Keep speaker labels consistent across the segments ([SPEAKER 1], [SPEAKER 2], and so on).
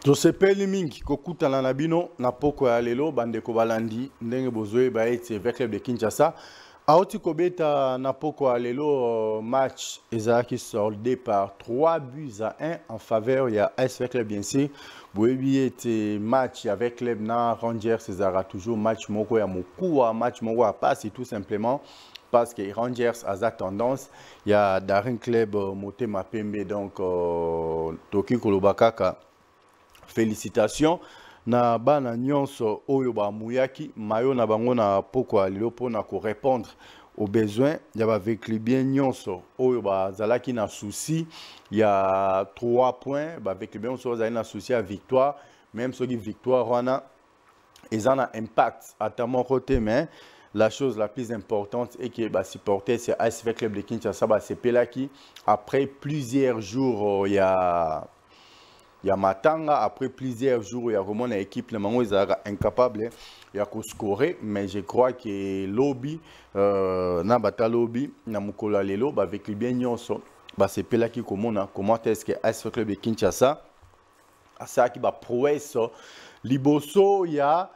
[SPEAKER 1] tosepeli mingi kokutana na bino na poko ya lelo bandeko balandi ndenge bozwe baeti avec club de Kinshasa auti kobeta na poko ya lelo match ezalaki soldé par 3 buts à 1 en faveur ya AS Club bien sûr boyebi ete match avec club na Rangers ezalaka toujours match moko ya mokuwa match moko ya passe tout simplement parce que Rangers a sa tendance, il y a Daring Club Motema Pembe donc Toki Kolobakaka. Félicitations na bana nyonso oyo ba muyaki mayo na bango na poko alilo pona ko répondre aux besoins ya ba veclibien nyonso oyo ba zalaki na souci il y a 3 points ba veclibien nyonso zalaki na souci à victoire même soki victoire wana ezana impact atamo côté mais la chose la plus importante est que bah, supporter c'est AS Club de Kinshasa bah, c'est Pelaki après plusieurs jours il y a Matanga, après plusieurs jours, il y a vraiment une équipe, ils sont incapables de scorer, mais je crois que lobby, na lobby, na mukola lelo, avec le bien nyonso, c'est pela qui comment est-ce que AS Club de Kinshasa, ça qui va prouesse, liboso, il y a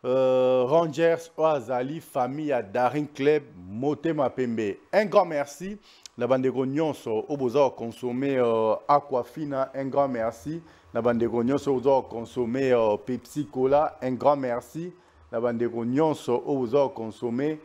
[SPEAKER 1] Rangers, Oazali, famille, Daring Club, Motema Pembe. Un grand merci. La bande de Nyonso, au besoin consommer Aquafina, un grand merci. La bande de Nyonso, au besoin consommer Pepsi Cola, un grand merci. La bande de Nyonso, au besoin consommer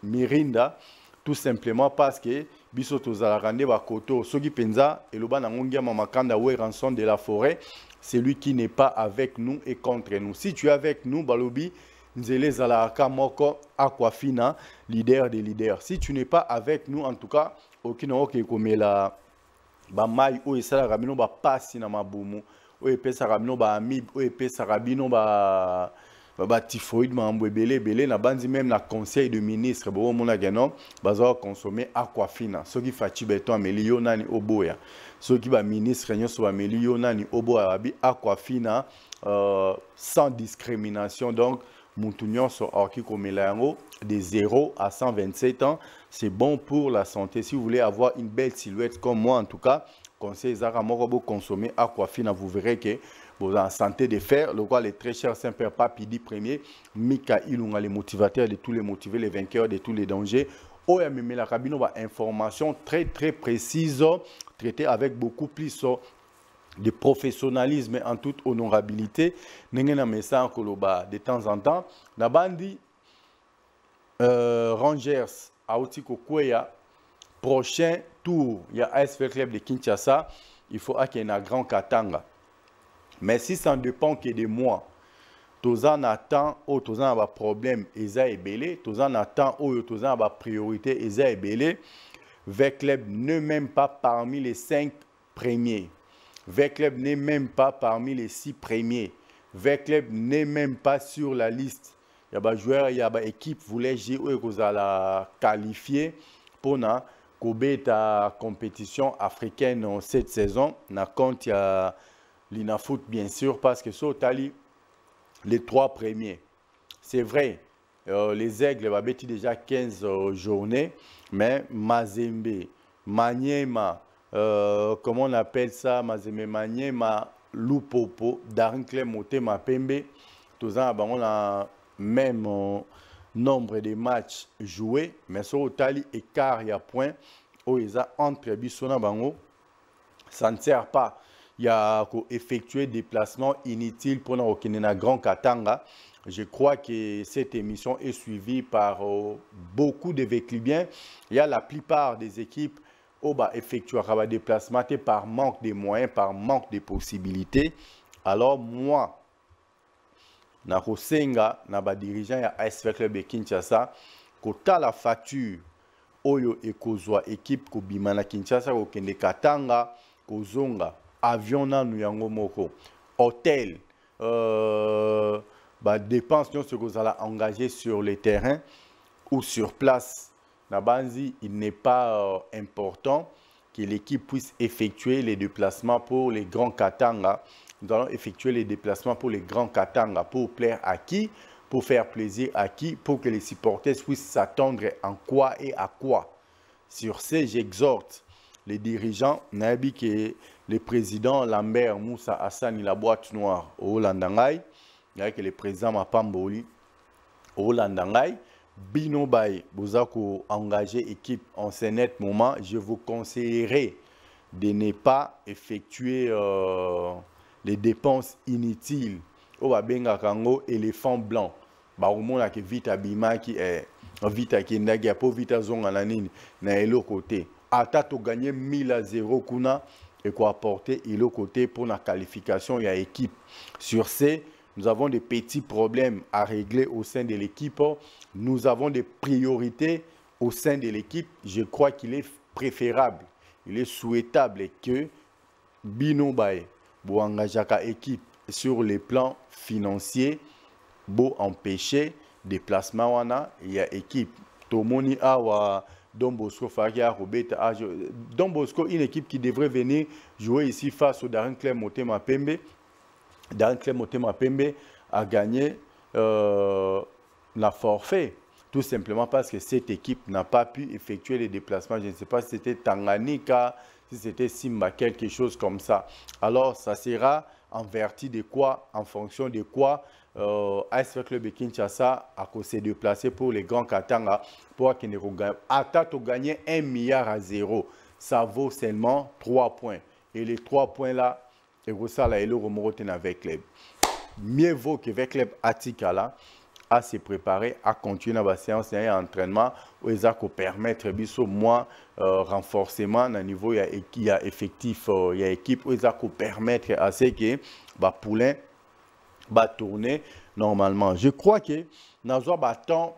[SPEAKER 1] Mirinda, tout simplement parce que biso tozala rande ba koto soki penza eloba na ngongia mamakanda we rançon de la forêt, celui qui n'est pas avec nous est contre nous. Si tu es avec nous balobi Nzele Zalaka Moko Aquafina, leader des leaders. Si tu n'es pas avec nous, en tout cas, aucun autre comme la Bamai ou Esala Rabino ba passi na mabumu, ou Epesa Rabino ba amib, ou Epesa Rabino ba typhoïde belé belé na bandi même na conseil de ministre bo mona geno bazo consommer Aquafina. Ce qui fati beton amelio nani oboya. Ce qui va ministre nyoso amelio nani oboya abi Aquafina sans discrimination donc Moutunion sur Orki Komelango de 0 à 127 ans. C'est bon pour la santé. Si vous voulez avoir une belle silhouette comme moi, en tout cas, conseil Zara Morobo consommer Aquafina, vous verrez que vous êtes en santé de fer. Le roi, les très chers Saint-Père Papidi Premier, Mika Ilunga, les motivateurs de tous les motivés, les vainqueurs de tous les dangers. OMM, la cabine, information très précise, traitée avec beaucoup plus de professionnalisme en toute honorabilité. N'engena message koloba de temps en temps. Na bandi Rangers Aouti Kokwea prochain tour il y a AS Club de Kinshasa, il faut qu'il y ait un grand Katanga. Mais si ça ne dépend que de moi, tozan attend ou tozan a problème eza ebele, tozan attend ou tozan a priorité eza ebele, Club ne même pas parmi les 5 premiers. Club n'est même pas parmi les 6 premiers. Club n'est même pas sur la liste. Il y a des joueurs, il y a des équipes qui voulaient la qualifier pour la compétition africaine cette saison. Na compte il y a l'Inafoot bien sûr parce que c'est les 3 premiers. C'est vrai, les Aigles vont déjà 15 journées, mais Mazembe, Maniema, comment on appelle ça, Mazembe Maniema, Lupopo, Daring Club Motema Pembe, tous on a même nombre de matchs joués, mais sur le tali écart, il y a point, où ils ont entre Bissona Bango, ça ne sert pas. Il y a effectué des déplacements inutiles pour un grand Katanga. Je crois que cette émission est suivie par beaucoup de Véclibiens. Il y a la plupart des équipes qui effectuent des déplacements par manque de moyens, par manque de possibilités. Alors moi, je dirigeant à AS Club de Kinshasa, kota la facture oyo ekozwa équipe ko bimana Kinshasa ko kende Katanga ko zonga avion nanu yango moko hôtel dépenses ce que vous allez engager sur le terrain ou sur place Nabanzi, il n'est pas important que l'équipe puisse effectuer les déplacements pour les grands Katanga. Nous allons effectuer les déplacements pour les grands Katanga pour plaire à qui, pour faire plaisir à qui, pour que les supporters puissent s'attendre en quoi et à quoi. Sur ce, j'exhorte les dirigeants, Nabi que le président Lambert Moussa Hassan la boîte noire au Landangai, avec le président Mapamboli au Landangai. Bino Bay, vous avez engagé équipe en ce net moment, je vous conseillerais de ne pas effectuer les dépenses inutiles. Au Babenga Kango, éléphant blanc. Bah, au moins, que vite abima qui est vite qui n'a pas vite zonga na nini na l'autre côté. Ata to gagner 1000-0 kuna et quoi apporter l'autre côté pour la qualification, il y a équipe. Sur ce, nous avons des petits problèmes à régler au sein de l'équipe. Nous avons des priorités au sein de l'équipe. Je crois qu'il est préférable, il est souhaitable que Bino Baye, bo engagaka équipe sur les plans financiers, bo empêcher déplacement wana, il y a équipe. Tomoni awa Don Bosco Faria Robeta Don Bosco, une équipe qui devrait venir jouer ici face au Darren Claire Motema Pembe. Darren Claire Motema Pembe a gagné la forfait. Tout simplement parce que cette équipe n'a pas pu effectuer les déplacements. Je ne sais pas si c'était Tanganyika, si c'était Simba, quelque chose comme ça. Alors, ça sera en vertu de quoi, en fonction de quoi, AS Club de Kinshasa a se déplacer pour les grands Katanga pour qu'ils ne gagnent. Attends, gagner 1,0 $. Ça vaut seulement 3 points. Et les 3 points là, et ça là, il est avec club. Mieux vaut que avec club Atikala à se préparer, à continuer dans la séance d'entraînement, où ils ont permettre biso moins renforcement à niveau il y a effectif, il y a équipe où ils ont permettre à ce que bah poulain va tourner normalement. Je crois que dans un bâton,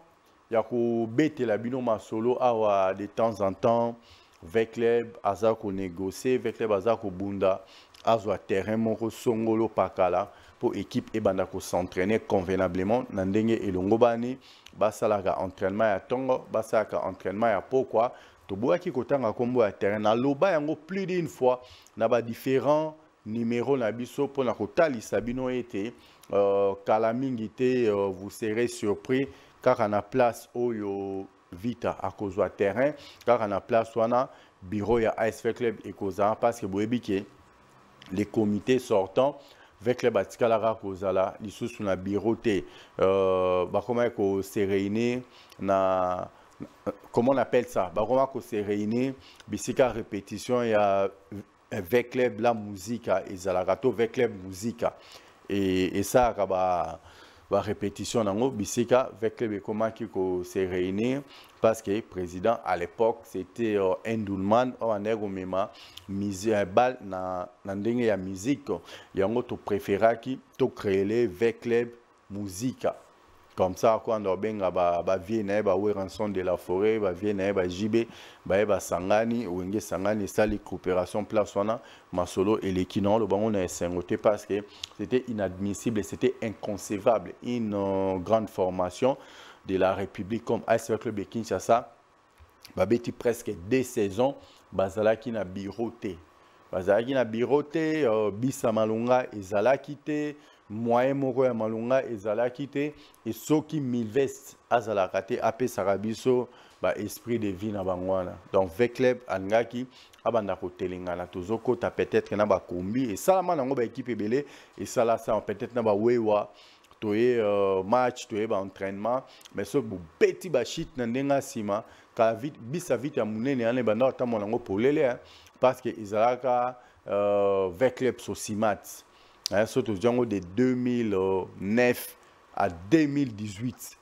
[SPEAKER 1] il y a que bête la binoma solo à de temps en temps avec les azako négocier avec les azako bunda azwa terrain moko songolo pakala pour équipe et bandako s'entraîner convenablement nandenge elongo bani basalaka entraînement ya tongo basalaka entraînement ya pourquoi to boaki kotanga kombo ya terrain na loba yango plus d'une fois na ba différents numéros na biso pour na kotalisa bino été kala mingi te vous serez surpris car on a place oyo vita à cause du terrain car on a place wana bureau ya ASV Club et causa parce que boebike les comités sortants avec les Batikalara Kozala, ils sont sur la bureau T. Comment on s'est réunis, comment on appelle ça? Comment on s'est réunis, bisika répétition, il y a avec la musique, et Zalagato avec la musique. Et ça, la répétition dans bisika avec les comment on s'est réunis. Parce que le président à l'époque c'était Endoulman en eromema musique bal na ndenge ya musique yango to préféra qui to créer avec les musique comme ça quand on benga ba vienne ba ranson de la forêt ba vienne ba jibe ba sangani wenge sangani sali coopération place wana masolo et les kinon le bango na sengoté parce que c'était inadmissible, c'était inconcevable une grande formation de la République comme AS Club de Kinshasa, babeti presque 2 saisons, bazalaki na biroté. Bazalaki na biroté, bisa malunga ezalaki te, moyen moko ya malunga ezalaki te, et soki milvest azalaka te ape sarabiso ba esprit de vie na bangwana. Donc avec club angaki abanda ko telengana tozoko ta peut-être na ba kombi et salama nango ba équipe ebele et ça là ça peut-être na ba wewa toye match toye ba entraînement mais ce petit bachit na ndenga sima ka vite bisa vite ya munene ane banda ta monango polele parce que izalaka avec club Sosimat surtout de 2009 à 2018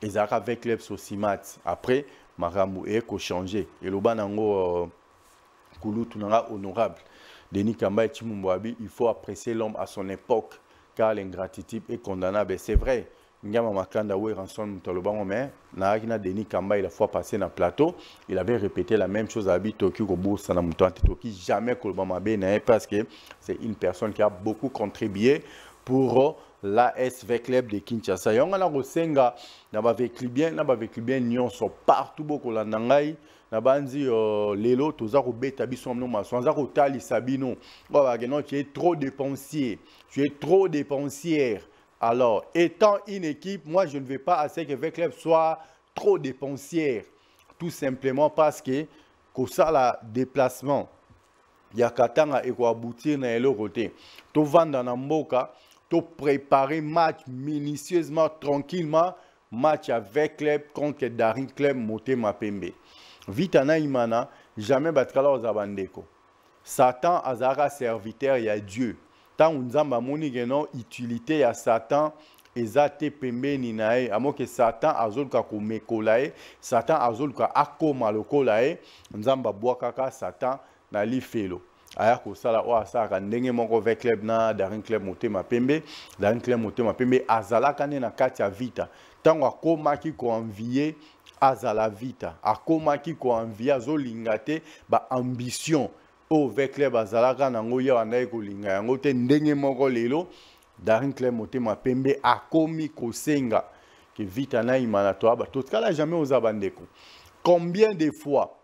[SPEAKER 1] izalaka avec club Sosimat après maramou e ko changer et lo banango kulutu nanga honorable Denis Kamba et Chimumbabi, il faut apprécier l'homme à son époque car l'ingratitude est condamnable. C'est vrai. Ngama Makanda ou Ranson Mutalobango, mais Nagina Denis Kamba, il a fois passé dans le plateau, il avait répété la même chose à Bitoki Kobo Sanamutanti Toki, jamais Kolbama Benae, parce que c'est une personne qui a beaucoup contribué pour l'ASV Club de Kinshasa. Yonga Rosenga, n'a vécu bien, Nyon sont partout beaucoup la Nangai. Nabanzi lelo tozako beta biso mno masonza ko tali sabino non tu es trop dépensier, tu es trop dépensière. Alors étant une équipe, moi je ne vais pas assez que avec club soit trop dépensière, tout simplement parce que ça la déplacement ya katanga et quoi aboutir na elo côté to vanda na mboka to préparer match minutieusement tranquillement match avec club contre Daring Club Motema Pembe vita na imana jamais batkala ozabandeko Satan azara serviteur ya Dieu tant nzamba moni geno utilité ya Satan ezate pembeni na ye amoke Satan azoluka komekola ye Satan azoluka akoma lokola ye nzamba bwakaka Satan na lifelo aya kosala o asaka ndenge moko avec club na Daring Club Motema Pembe Daring Club Motema Pembe azalaka ne na kati ya vita tango akomaki koenvier azala vita akomaki koenvier azolinga te ba ambition o avec club azalaka nango ya wana ekolinga yango te ndenge moko lelo Daring Club Motema Pembe akomi kosenga que vita na imana to ba tout kala jamais ozabandeko combien de fois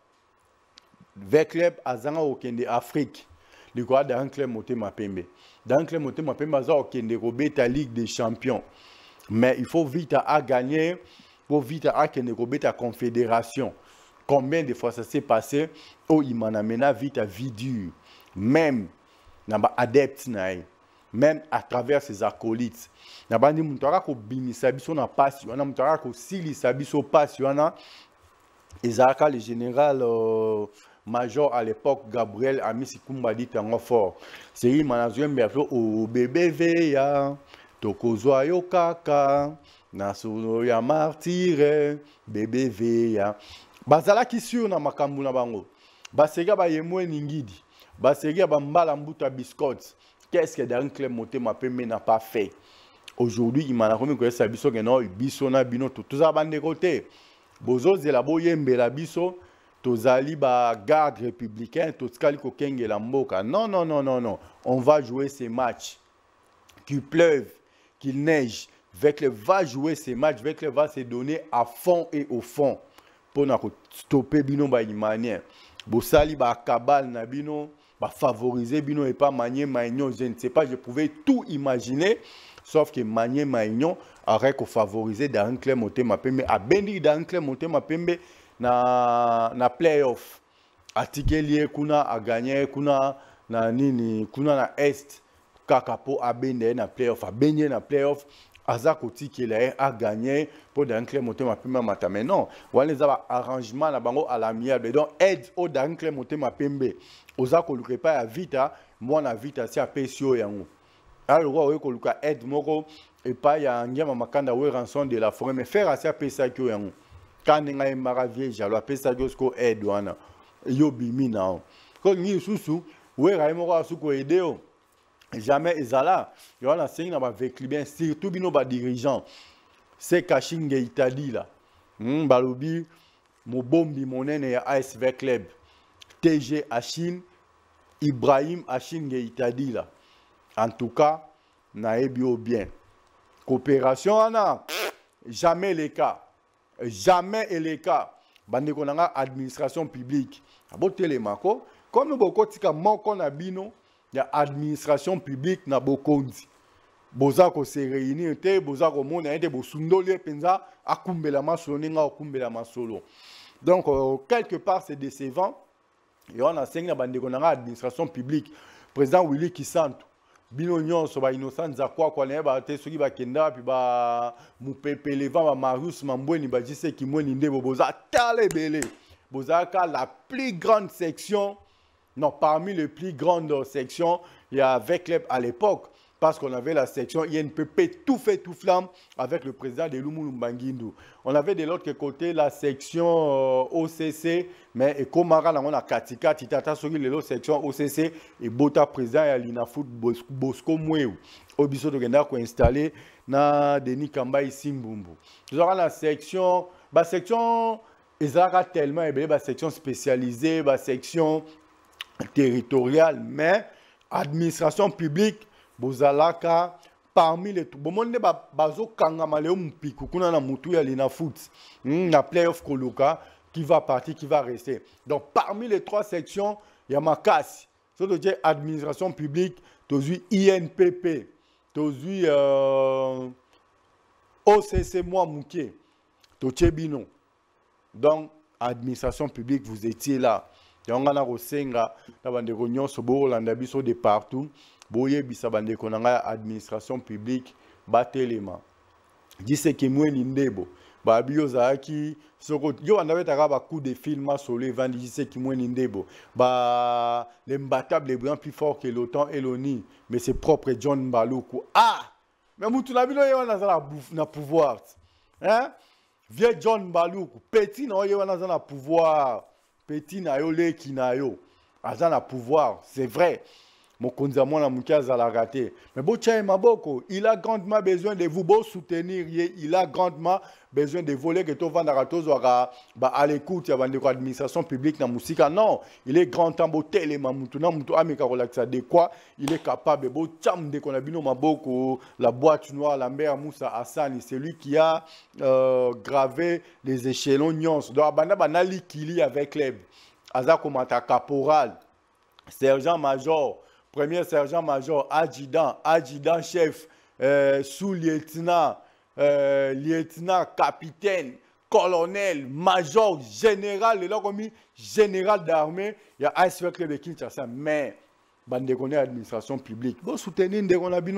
[SPEAKER 1] avec club azanga okende Afrique likwa Daring Club Motema Pembe Daring Club Motema Pembe aza okende kobeta Ligue des Champions mais il faut vite à gagner pour vite à kende kobeta Confédération combien de fois ça s'est passé au imana mena vite à vie dure même na ba adepte na même à travers ses acolytes. Nabandi mutara ko binisa biso na passe wana mutara ko silisa biso passe wana ezaka le général major à l'époque Gabriel Amisi Kumbadi tango fort. C'est manazwe mberto o BBV ya tokozwa yo kaka na solo ya martyre BBV ya bazala ki sur na makambu na bango. Basega ba yemwe ningidi. Basega ba mbala mbuta biscuits. Qu'est-ce que Daring Club Motema Pembe n'a pas fait? Aujourd'hui, il m'a remis que ça biso que non, biso na bino tout ça bande côté. Bozo zela boyembe la biso, tozali ba garde républicain, tozali ko kenge la mboka. Non non non non non, on va jouer ces matchs. Qu'il pleuve, qu'il neige, Vekle va jouer ces matchs, Vekle va se donner à fond et au fond pour na stopper bino ba imanière. Bosali ba kabal na bino bah, favoriser Bino et pas Manier Maignon, je ne sais pas, je pouvais tout imaginer, sauf que Manier Maignon aurait qu'à favoriser Daring Club Motema Pembe, à bénir Daring Club Motema Pembe na playoff. À Tikelier, kuna a gagné, kuna na nini, kuna na Est, Kakapo a bénir na playoff, a bénir na playoff. Azako Tikelier a gagné pour Daring Club Motema Pembe Mata. Mais non, on les a arrangement na bango à l'amiable. Donc aide au Daring Club Motema Pembe. Ozako luka pa ya vita, moi na vita si a pesio yango. Alors ouais ko luka aide moko et pas ya ngema makanda we rançon de la forêt mais faire asi a pesa kyo yango. Quand nga mara vie jalo a pesa kyo sko aide wana. Yo bimi na. Ko ngi susu we ra moko asuko aider o. Jamais ezala. Yo na sengi na ba vekli surtout bino ba dirigeant. C'est Kashinge Itadi là. Balobi mobombi monene ya ASV Club. TG Achine, Ibrahim Achine Geitadi là. En tout cas, naebio bien. Coopération, Anna, jamais les cas. Jamais les cas. Bandekonanga administration publique. Abote mako. Comme nous beaucoup tika moko na bino, ya administration publique na bokonzi. Boza ko se réunir te, boza ko mona ete bo sundole penza akumbela masolo ninga akumbela masolo. Donc quelque part c'est décevant. Et on a cinq administration publique. Président Willy Kisantu. Bino nyonso ba innocent za kwa ne ba te soki ba kenda puis ba mupepe levant ba Marius Mambweni ba jise ki mweni ndebo boza tale bele. Boza ka la plus grande section, non parmi les plus grandes sections, il y a avec club à l'époque. Parce qu'on avait la section INPP tout fait tout flamme avec le président de Lumulu Mbangindu. On avait de l'autre côté la section OCC, mais Komara, on a Katika, Titata, sur les section OCC et Bota président et Alina Foot Bosco Mouéou. Obiso de Genda qui installé na Denis Kambaï Simbumbu. Nous avons la section, ils ont tellement élevé, la section spécialisée, la section territoriale, mais administration publique. Bozalaka parmi les tout. Bon monde bazo kangama leo mpiku kuna na mutu ya Lina Foot. Na playoff koluka qui va partir, qui va rester. Donc parmi les trois sections, il y a Makasi. Ça veut dire administration publique, tozui INPP, tozui OCC moi Mouké, Tochebino. Donc administration publique, vous étiez là. yango na kosenga na bandeko nyonso bokolanda biso de partout boyebisa bandeko na ngai administration publique batelema Jiseki Mweni Ndebo babi ozalaki soko yo bandabetaka ba coup de film solo evandi Jiseki Mweni Ndebo ba l'imbattable les blancs plus fort que l'OTAN et l'ONU mais c'est propre John Baluku mais mutu na bino yo na pouvoir hein vieux John Baluku petit na yo na pouvoir petit na yo leki na yo aza na pouvoir c'est vrai. Mon konzamona mukaza la raté. Mais Bochaï Maboko, il a grandement besoin de vous beau soutenir. Il a grandement besoin de voler que tout vandaratos à l'écoute de l'administration publique na musika. Non, il est grand temps botel et mamutuna mutu amika relaxa de quoi il est capable. Beau cham de konabino Maboko, la boîte noire, la mère Moussa Hassani, c'est lui qui a gravé les échelons nyons. Donc abanda banali kili avec les Azakomata caporal, sergent-major. Premier sergent-major, adjudant chef, sous-lieutenant, lieutenant, capitaine, colonel, major, général, et là, comme général d'armée, il y a un secret de Kinshasa, mais bandekone administration publique. Bon, soutenir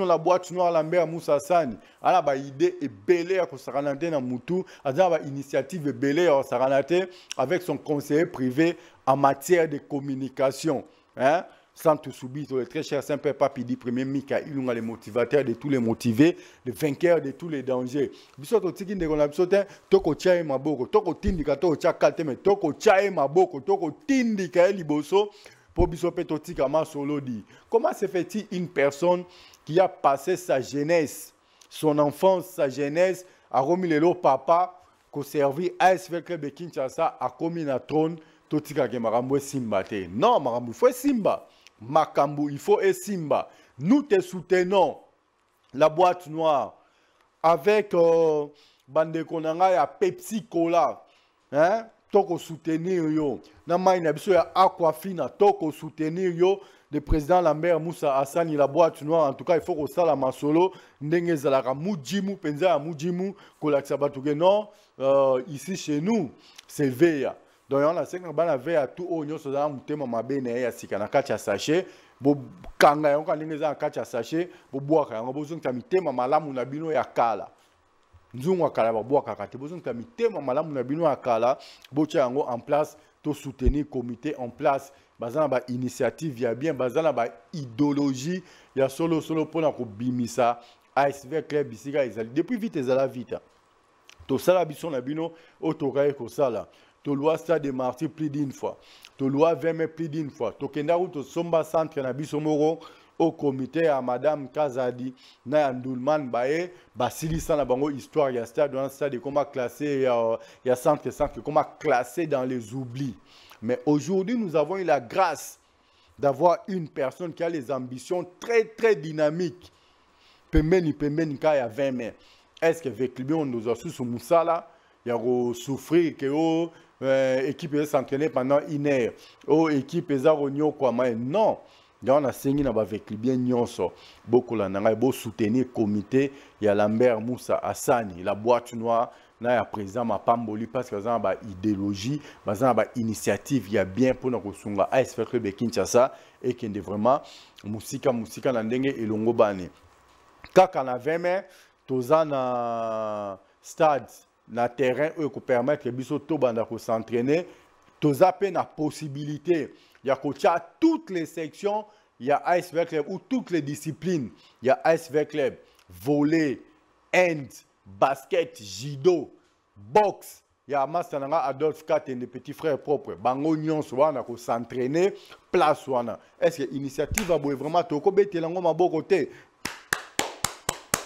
[SPEAKER 1] la boîte noire, la mère Moussa Sani. Alors, bah, idée est belle à Kosaranate na Moutou, à initiative belle à Kosaranate avec son conseiller privé en matière de communication. Hein? Sans tout subir, le très cher Saint-Père Papidi, premier Mika, il a les motivateurs de tous les motivés, les vainqueurs de tous les dangers. Bisoto tiki ndeko na bisote, toko chae maboko, toko tindika to cha kalteme, toko chae maboko, toko tindika liboso, pour bisope to tika ma solo di. Comment se fait-il une personne qui a passé sa jeunesse, son enfance, sa jeunesse, a remis le lot papa, qu'au servi ASV Club de Kinshasa, a commis na trône, to tika ke marambo simba te. Non, marambo, faut simba. Makambu, il faut et Simba. Nous te soutenons la boîte noire avec Bande Konanga ya Pepsi Cola. Hein? Toko soutenir yo. Namai na biso ya Aquafina. Toko soutenir yo. Le président Lambert Moussa Hassani la boîte noire. En tout cas, il faut que ça la masolo. Ndenge zalaka mujimu. Penza ya mujimu. Kolaksa batuke non. Ici chez nous, c'est Veya. Donc, on a 5 ans, on a tout au niveau de la mutema mabene ya sika na kati ya sachet. Bo kanga yonka ndenge za kati ya sachet, bo boaka yango bozon ka mitema malamu na bino ya kala. Nzungu akala ba boaka kati bozon ka mitema malamu na bino ya kala, bo tia yango en place to soutenir comité en place. Bazana ba initiative ya bien, bazana ba idéologie ya solo pona ko bimisa ASV Club bisika ezali depuis vite ezala vite. To sala biso na bino otokaye ko sala. To loi stade de martyr plus d'une fois. To loi 20 plus d'une fois. To kendaru to somba centre na bisomoro au comité à madame Kazadi na Ndulman bae basilisa na bango histoire ya stade dans stade comment classé ya centre comment classé dans les oublis. Mais aujourd'hui nous avons eu la grâce d'avoir une personne qui a les ambitions très dynamiques. Pembeni kaya 20 mai. Est-ce que avec lui on nous a sous Moussala il y a souffrir que équipe est s'entraîner pendant une heure. Oh, équipe est à quoi mais non. On a saigné avec bien nyonso. Beaucoup là n'a beau soutenir comité. Il y a Lambert Moussa Hassani, la boîte noire. Na ya président Mapamboli parce que ça a idéologie, ça a initiative. Il y a bien pour nous sunga ASV Club de Kinshasa et qui est vraiment musika na ndenge elongo bane. Kaka na 20 mai, toza na stade. Na terrain où peut permettre que biso to banda ko s'entraîner to zaper na possibilité il y a toutes les sections il y a ASV Club ou toutes les disciplines il y a ASV Club volley hand basket judo boxe il y a Mastananga Adolphe Kate des petits frères propres bango nyonso wana ko s'entraîner place wana est-ce que initiative va vraiment to ko betelango maboko te.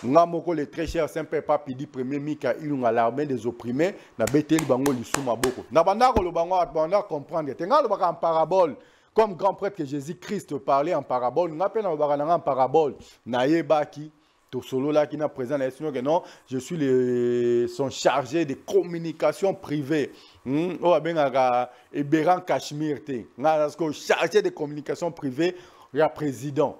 [SPEAKER 1] Ngamoko le très cher Saint-Père Papidi premier Mika il a l'armée des opprimés na beteli bango lisuma boko na bandako le bango banda comprendre tenga le baka en parabole comme grand prêtre que Jésus-Christ parlait en parabole n'a peine en parabole na yebaki to solo là qui n'a présent na que non je suis son chargé de communication privée o benga Eberan Kashmir te nga chargé de communication privée ya président.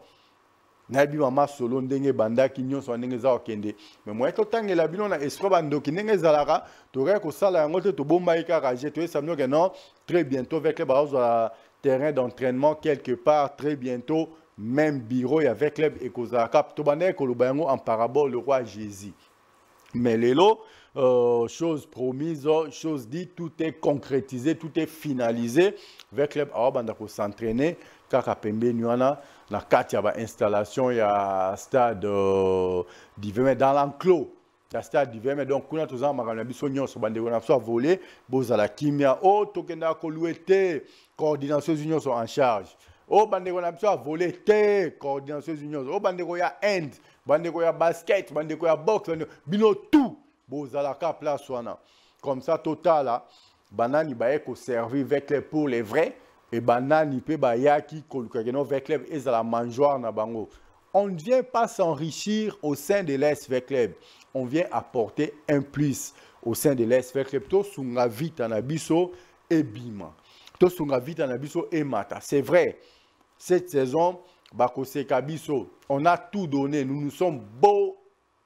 [SPEAKER 1] Nabi mama solo ndenge banda ki nyonso ndenge za okende mais moi to tangela bino na esprit bando ki ndenge zalaka to re ko sala yango te to bomba ikaka je to samno que non très bientôt avec les bazo terrain d'entraînement quelque part très bientôt, même bureau avec club et Kozaka. Tobane Kolubango en parabole le roi Jésus. Mais Lelo, chose promise, chose dite, tout est concrétisé, tout est finalisé. Avec le club, on s'entraîner. Kaka Pembe Nuana, la 4 installation, il y a stade d'hiver dans l'enclos. Il y a stade d'hiver, donc on a tous en Maranabiso Nyon, sur Bande Gonapso à voler, Bozala Kimia, oh, Tokenda Kolouete, coordination union sont en charge. Oh, Bande Gonapso à voler, coordination union. Oh, Bande Goya End, Bande Goya basket, Bande Goya boxe, bino tout. Bozala Ka place wana. Comme ça, total, là, Banani Baeko servi avec les pour les vrais. Et banani pe bayaki kolukageno avec club et la mangeoire na bango. On ne vient pas s'enrichir au sein de l'SV Club. On vient apporter un plus au sein de l'SV Club. To sunga vita na biso et bima. To sunga vita na biso et mata. C'est vrai. Cette saison, bakose kabiso, on a tout donné. Nous nous sommes beaux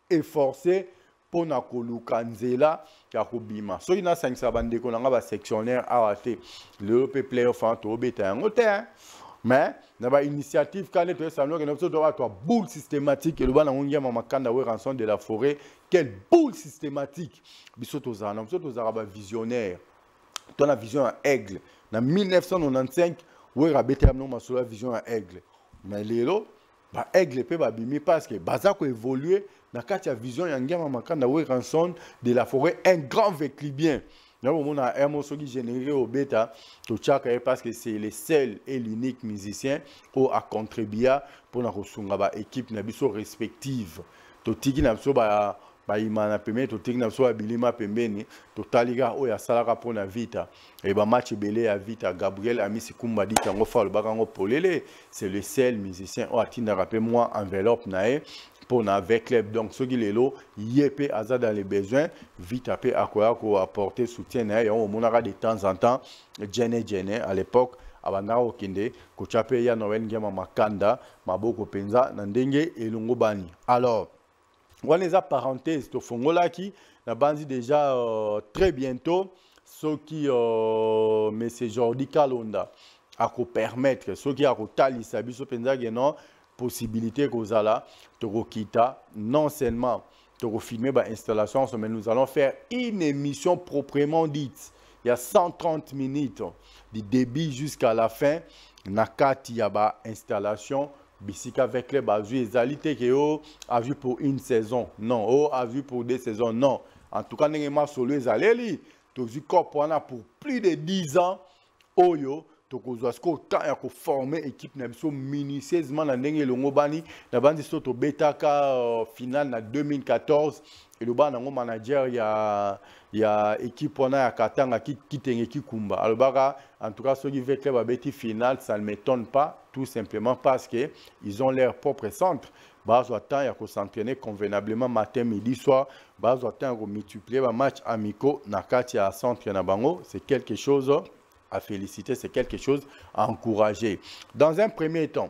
[SPEAKER 1] et forcés pour na koluka nzela ya kobima. So ina sangisa bandeko na nga ba sectionnaire awate le playoff en to beta ngote. Mais na ba initiative quand to salon que nous doit toi boule systématique et le bana ngia mama kanda we rançon de la forêt. Quelle boule systématique. Biso to za na biso to za ba visionnaire. Ton la vision à aigle. Na 1995 we rabeta no masolo vision à aigle. Mais lelo ba aigle pe ba bimi parce que baza ko évoluer na kati ya vision ya ngema makanda we rançon de la forêt un grand véclibien. Là on a un morceau qui généré au bêta to chaka parce que c'est le seul et l'unique musicien au a contribué pour na kosunga ba équipe na biso respective. To tiki na biso ba imana pembe to tiki na biso bilima pembeni to taliga o ya salaka pour na vita et ba match belé ya vita Gabriel Amisi Kumba dit tango fa le bakango polele c'est le seul musicien o atinda rappel moi enveloppe nae pour avec club donc ce qui est là yep aza dans les besoins vite après à quoi apporter soutien et on monara de temps en temps Jenny à l'époque abanda okinde ko chape ya Noël ngema makanda maboko penza na ndenge elongo bani. Alors on les a parenthèses to fongola qui na bandi déjà très bientôt ce qui monsieur Jordi Kalonda a ko permettre ce qui a ko talisa biso penza geno possibilité kozala tokokita non seulement tokofilmer ba installation mais nous allons faire une émission proprement dite. Il y a 130 minutes du début jusqu'à la fin nakati ya ba installation bisika avec les bazu ezalité que o a vu pour une saison non o a vu pour 2 saisons non en tout cas n'engema solo ezaleli tozu kopwana pour plus de 10 ans oyo tokozwa sko temps ya ko former équipe na biso minutieusement na ndenge longo bani na bandi so to betaka finale na 2014 et le bana ngo manager ya équipe wana ya Katanga kitenge kikumba alobaka en tout cas ceux qui veulent club abeti finale ça ne m'étonne pas tout simplement parce que ils ont leur propre centre bazo temps ya ko s'entraîner convenablement matin midi soir bazo temps ko multiplier ba match amicaux na kati ya centre na bango c'est quelque chose à féliciter, c'est quelque chose à encourager. Dans un premier temps,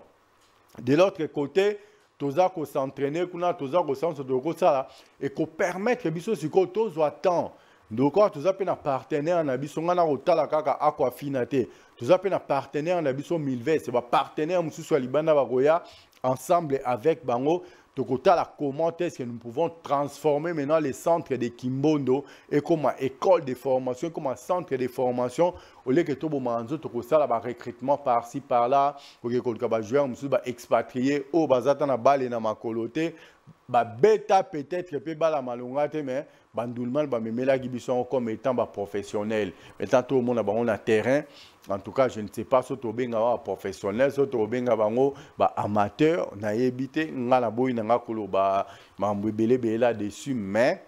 [SPEAKER 1] de l'autre côté, toza ko s'entraîner, kuna toza ko sense de ça et ko permettre que biso siko tozo temps. Donc toza pe na partenaire na biso ngana otala kaka akwa finate. Toza pe na partenaire na biso Milves, c'est ba partenaire mususu libanda ba goya ensemble avec bango. Comment est-ce que nous pouvons transformer maintenant les centres de Kimbondo et comme école de formation, comme centre de formation, au lieu que tout le monde ait recrutement par-ci, par-là, pour que les joueurs soient expatriés, au bazata na balle na makolote, bêta peut-être que la malongate, mais bandoulement, la gibison comme étant professionnel. Maintenant, tout le monde a un terrain. En tout cas, je ne sais pas si tu es professionnel, si tu es amateur, na évité, ngana boy nga kolo belé là-dessus, mais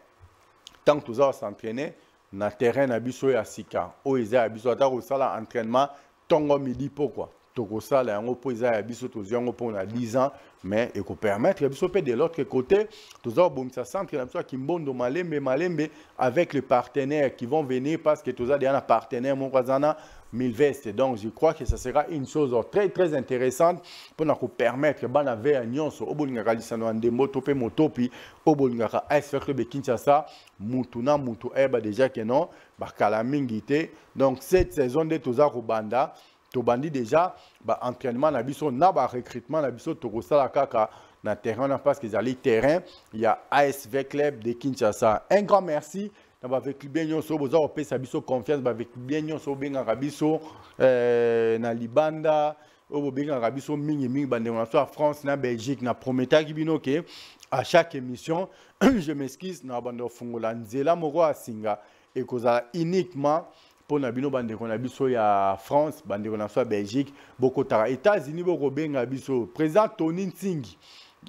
[SPEAKER 1] tant que tu vas s'entraîner, na terrain na biso ya sika, o eza biso ata ko sala entraînement tongo midi pourquoi? Toko sala yango po eza ya biso to ziango po na 10 ans, mais et ko permettre biso pe de l'autre côté, tu vas bomisa centre na biso Kimbondo Malembe avec les partenaires qui vont venir parce que tu as déjà un partenaire mon kwazana Milveste. Donc, je crois que ça sera une chose très, très intéressante pour nous permettre de faire une chose. Obolingaka lisano andembo tope motopi, obolingaka AS Club Kinshasa, mutuna mutu eba déjà que non, bakala mingite. Donc, cette saison de Toza Rubanda, tobandi déjà entraînement na biso na recrutement na biso tokosala kaka na terrain parce qu'ils allaient terrain il y a ASV Club de Kinshasa. Un grand merci avec bien nyonso boza opesa biso confiance avec bien nyonso benga biso na libanda o benga biso mingi bande na France na Belgique na prometa kibino ke à chaque émission je m'excuse na bande fungola nzela moko asinga et kozala uniquement pour na bino bande na biso ya France bande na Belgique boko tara États-Unis boko benga biso président Tony Nsingi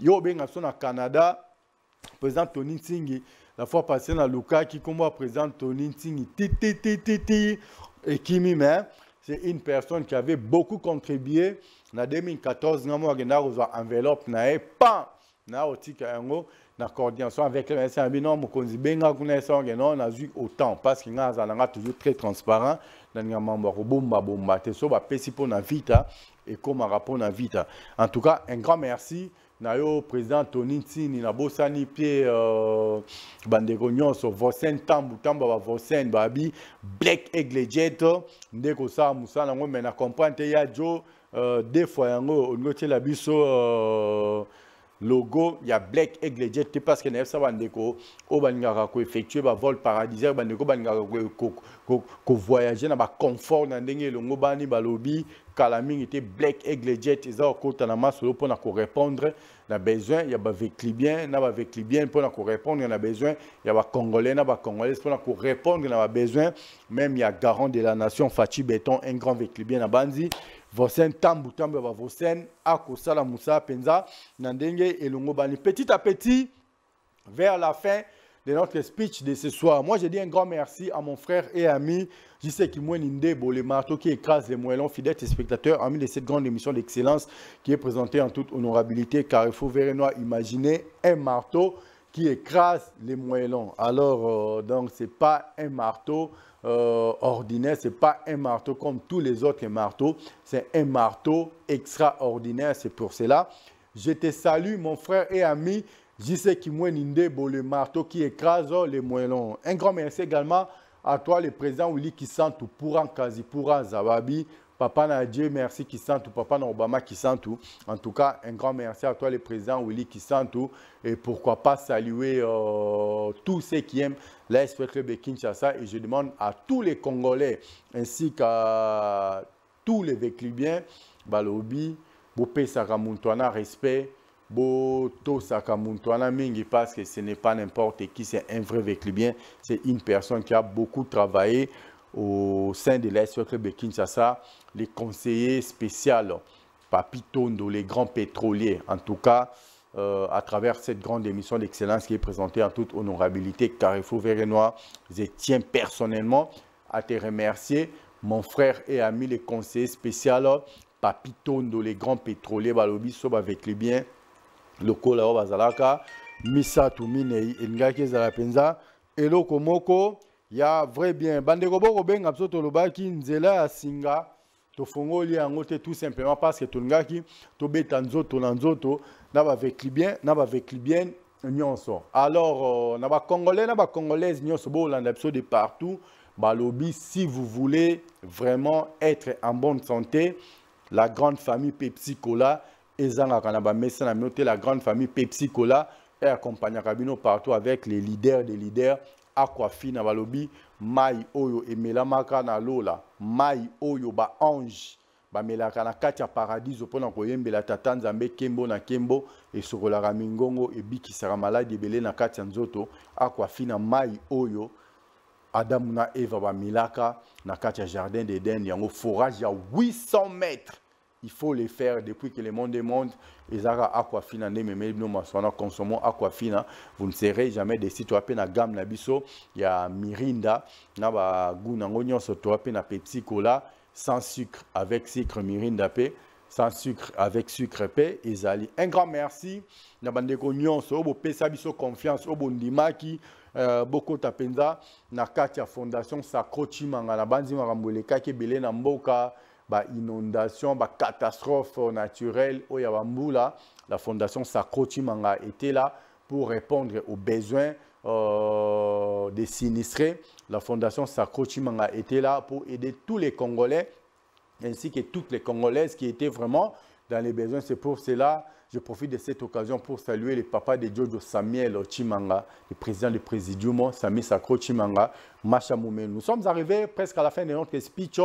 [SPEAKER 1] yo benga so na Canada président Tony Nsingi la fois passée na Luka qui comme président Tony Nsingi et Kimi mais c'est une personne qui avait beaucoup contribué en 2014 na mo agenda reçoit enveloppe na pas na otika yango na coordination avec les médecins bino mokonzi benga kuna songe non na vu autant parce que nga zalanga toujours très transparent na nga membre bomba te so ba pesi pour na vita et comme rapport na vita en tout cas un grand merci na yo président Tony Ntini na bosani pied bandeko nyonso vosen tambu ba vosen babi Black Eagle Jet ndeko sa musana ngo mena comprendre ya jo des fois yango ngote la biso logo il y a Black Eagle Jet parce que nefsa bandeko o baningaka ko effectuer ba vol paradisiaque bandeko baningaka ko voyager na ba confort na ndenge longo bani balobi kala mingi était Black Eagle Jet ils ont côté na masolo pour na ko répondre na besoin il y a ba Veclibien na ba Veclibien pour na ko répondre na besoin il y a ba congolais na ba congolais pour na ko répondre na ba besoin même il y a garant de la nation Fachi Béton un grand Veclibien na banzi vosen tambu ba vosen akosala musa penza na ndenge elongo bani petit à petit vers la fin de notre speech de ce soir. Moi, je dis un grand merci à mon frère et ami J.C. Kimweninde, le marteau qui écrase les moellons, fidèles spectateurs, amis de cette grande émission d'excellence qui est présentée en toute honorabilité, car il faut verrez-nous imaginer un marteau qui écrase les moellons. Alors, donc, ce n'est pas un marteau ordinaire, ce n'est pas un marteau comme tous les autres marteaux, c'est un marteau extraordinaire. C'est pour cela, je te salue, mon frère et ami J.C. Kimweninde, le marteau qui écrase les moellons. Un grand merci également à toi, le président Willy Kisantu, Pouran Kazi, Pouran Zababi, Papa Nadje, merci Kisantu, Papa na Obama Kisantu. En tout cas, un grand merci à toi, le président Willy Kisantu. Et pourquoi pas saluer tous ceux qui aiment l'ASV Club de Kinshasa. Et je demande à tous les Congolais, ainsi qu'à tous les Veclibiens, Balobi, Bopé Sakamuntouana, respect. Boto Sakamuntouana Mingi parce que ce n'est pas n'importe qui, c'est un vrai Veclibien, c'est une personne qui a beaucoup travaillé au sein de l'ASV Club de Kinshasa, les conseillers spéciaux, Papi Tondo, les grands pétroliers, en tout cas à travers cette grande émission d'excellence qui est présentée en toute honorabilité, Carrefour Verrenois, je tiens personnellement à te remercier, mon frère et ami, les conseillers spéciaux, Papi Tondo, les grands pétroliers, Balobi Soba Veclibien, lokola o bazalaka misatu minei engaki ezala penza eloko moko ya vrai bien bandeko boko benga biso tolobaki nzela ya singa tofongoli yango te tout simplement parce que tolingaki tobeta nzoto na nzoto na baveclibien nyonso alors na bacongolais na bacongolaises nyonso bolanda biso de partout balobi si vous voulez vraiment être en bonne santé la grande famille Pepsi Cola la grande famille Pepsi Cola est accompagnée partout avec les leaders des leaders. Aquafina balobi mai oyo emelamaka na lola mai oyo ba ange ba melaka na kati ya paradiso pona koyembela tata nzambe kembo na kembo e sokolaka mingongo e bikisaka maladi ebele na kati ya nzoto. Aquafina mai oyo Adamu na Eva ba milaka na kati ya jardin d'Eden yango forage ya 800 mètres. Il faut les faire depuis que le monde est monde. Ezara Aquafina nememe no maswana consommons Aquafina. Vous ne serez jamais déçus. Tu as peine à gamme na biso. Il y a Mirinda. Na ba guna ngonyo so tu as peine à Pepsi Cola sans sucre avec sucre Mirinda pe sans sucre avec sucre pe ezali. Un grand merci. Na bandeko nyonso bo pesa biso confiance au bondimaki boko tapenza na kati ya fondation Sacro Chimanga na banzi makamboleka ke belé na mboka. Inondation, catastrophe naturelle, la fondation Sacro Chimanga était là pour répondre aux besoins des sinistrés. La fondation Sacro Chimanga était là pour aider tous les Congolais ainsi que toutes les Congolaises qui étaient vraiment dans les besoins. C'est pour cela je profite de cette occasion pour saluer le papa de Jojo Samuel Chimanga, le président du Présidium, Sami Sakro Chimanga, Macha Moumé. Nous sommes arrivés presque à la fin de notre speech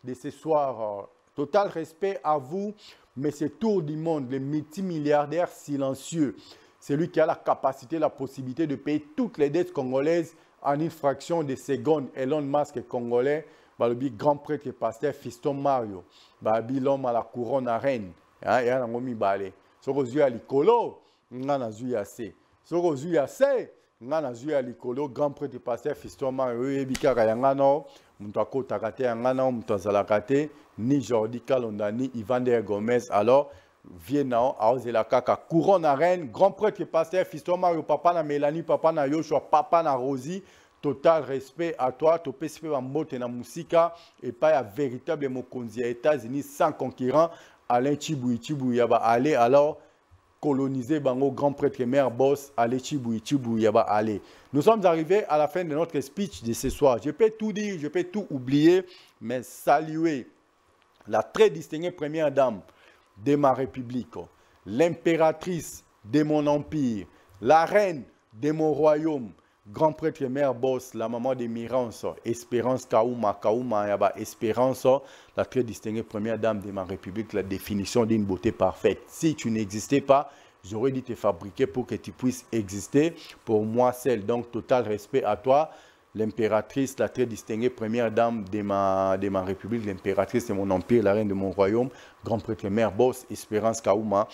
[SPEAKER 1] de ce soir. Total respect à vous, mais ce tour du monde, le multimilliardaire silencieux, celui qui a la capacité, la possibilité de payer toutes les dettes congolaises en une fraction de seconde. Elon Musk congolais, le grand prêtre et pasteur Fiston Mario, l'homme à la couronne à reine, et à la momi balé. Sokozui à l'icolo, ngana zui assez. Sokozui assez, ngana zui à l'icolo, grand prêtre et pasteur Fiston Mario, ebika kayangano, mutako takate yangano, mutazalakate, ni Jordi Kalonda, ni Ivander Gomez. Alors, Vienna, Aozela Kaka, couronne à reine, grand prêtre et pasteur Fiston Mario, papa na Mélanie, papa na Yoshua, papa na Rosie. Total respect à toi, tu peux se mbote na musika et pas un véritable mokonzi aux États-Unis sans concurrent. Alain Chiboui yaba aller alors coloniser bango grand prêtre et mère boss aller Chiboui yaba aller. Nous sommes arrivés à la fin de notre speech de ce soir. Je peux tout dire, je peux tout oublier, mais saluer la très distinguée première dame de ma République, l'impératrice de mon empire, la reine de mon royaume, grand prêtre et mère boss, la maman de Mirance, Espérance Kaouma, Yaba Espérance, la très distinguée première dame de ma République, la définition d'une beauté parfaite. Si tu n'existais pas, j'aurais dû te fabriquer pour que tu puisses exister. Pour moi, celle, donc total respect à toi, l'impératrice, la très distinguée première dame de ma République, l'impératrice de mon empire, la reine de mon royaume, grand prêtre et mère boss, Espérance Kaouma,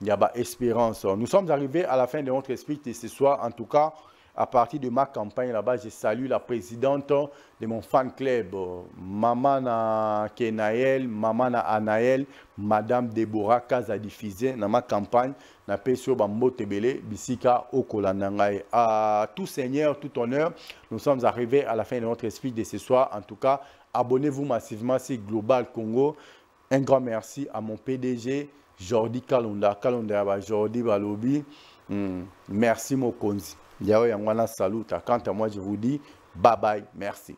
[SPEAKER 1] Yaba Espérance. Nous sommes arrivés à la fin de notre speech de ce soir. En tout cas, à partir de ma campagne là-bas, je salue la présidente de mon fan club, Maman na Kenaël, Maman na Anaël, Madame Deborah Kaza diffusé dans ma campagne, na Pesio Bambo Tebele, Bisika Okolanangaï. À tout seigneur, tout honneur, nous sommes arrivés à la fin de notre speech de ce soir. En tout cas, abonnez-vous massivement sur Global Congo. Un grand merci à mon PDG, Jordi Kalonda, Jordi Balobi. Merci Mokonzi. Yahweh Yangwana salut. Quant à moi, je vous dis bye bye, merci.